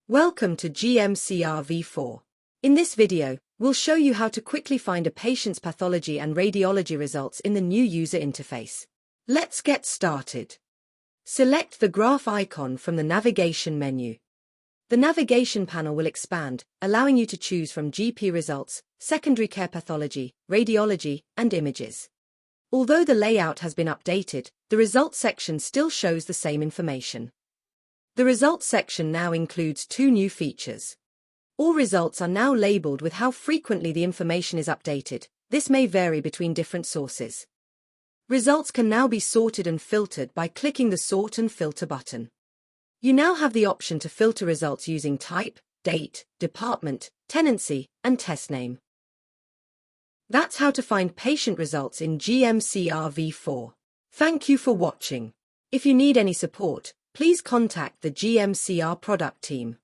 Welcome to GMCR V4. In this video, we'll show you how to quickly find a patient's pathology and radiology results in the new user interface. Let's get started. Select the graph icon from the navigation menu. The navigation panel will expand, allowing you to choose from GP results, secondary care pathology, radiology, and images. Although the layout has been updated, the results section still shows the same information. The results section now includes two new features. All results are now labeled with how frequently the information is updated. This may vary between different sources. Results can now be sorted and filtered by clicking the Sort and Filter button. You now have the option to filter results using type, date, department, tenancy, and test name. That's how to find patient results in GMCR V4. Thank you for watching. If you need any support, please contact the GMCR Product Team.